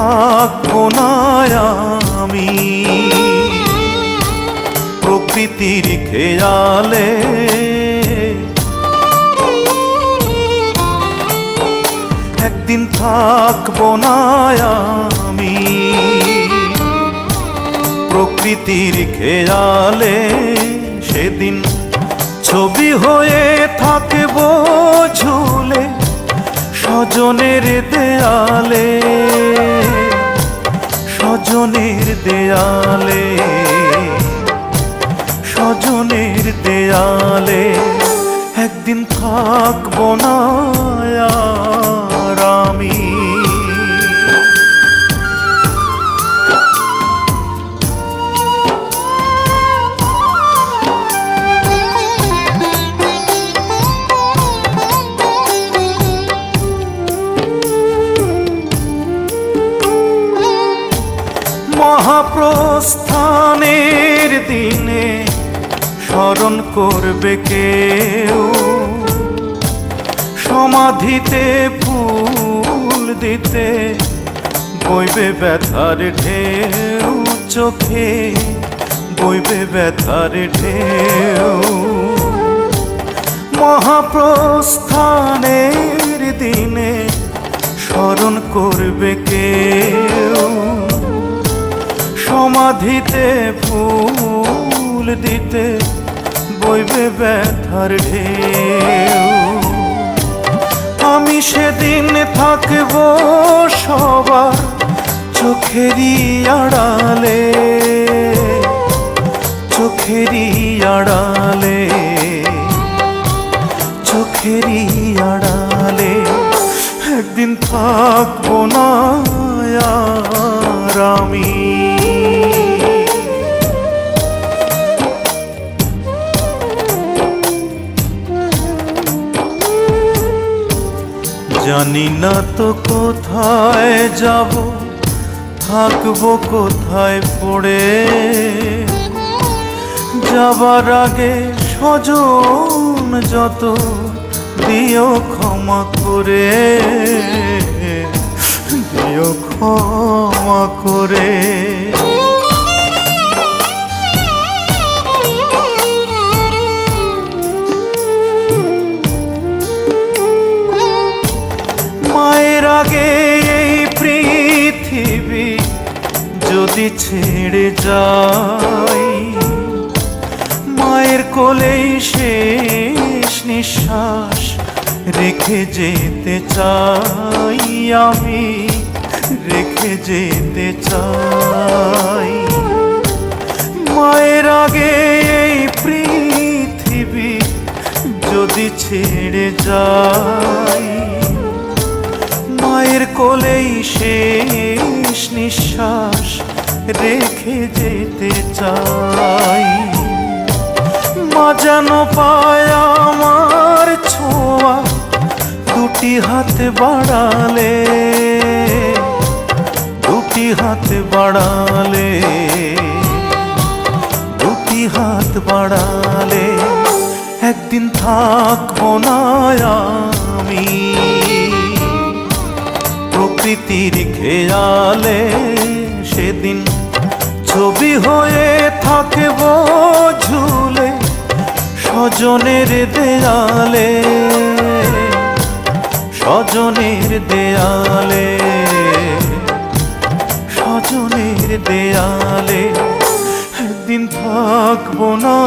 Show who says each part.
Speaker 1: থাকবো না আমি প্রকৃতির খেয়ালে। একদিন থাকবো না আমি প্রকৃতির খেয়ালে, সেদিন ছবি হয়ে থাকবো ঝুলে স্বজনের দেয়ালে, স্বজনের দেয়ালে, স্বজনের দেয়ালে। একদিন থাকবো না আর আমি। মহাপ্রস্থানের দিনে স্মরণ করবে কেউ, সমাধিতে ফুল দিতে বইবে ব্যথার ঢেউ, চোখে বইবে ব্যথার ঢেউ। মহাপ্রস্থানের দিনে স্মরণ করবে কেউ, সমাধিতে ফুল দিতে বইবে ব্যথার ঢেউ। আমি সেদিন থাকবো সবার চোখেরই আড়ালে, চোখেরই আড়ালে, চোখেরই আড়ালে। একদিন থাকবো না আর আমি। জানি না তো কোথায় যাব, থাকবো কোথায় পড়ে। যাবার আগে স্বজন যত দিও ক্ষমা করে, দিও ক্ষমা করে। মায়ের আগে এই পৃথিবী যদি ছেড়ে যাই, মায়ের কোলেই শেষ নিঃশ্বাস রেখে যেতে চাই আমি, রেখে যেতে চাই। মায়ের আগে এই পৃথিবী যদি ছেড়ে যাই, মায়ের কোলেই শেষ নিঃশ্বাস রেখে যেতে চাই। মা যেন পায় আমার ছোঁয়া দুটি হাত বাড়ালে, দুটি হাত বাড়ালে, দুটি হাত বাড়ালে। একদিন থাকবো না আমি প্রকৃতির খেয়ালে, সেদিন ছবি হয়ে থাকবো ঝুলে স্বজনের দেয়ালে, স্বজনের দেয়ালে, স্বজনের দেয়ালে। একদিন থাকবো না।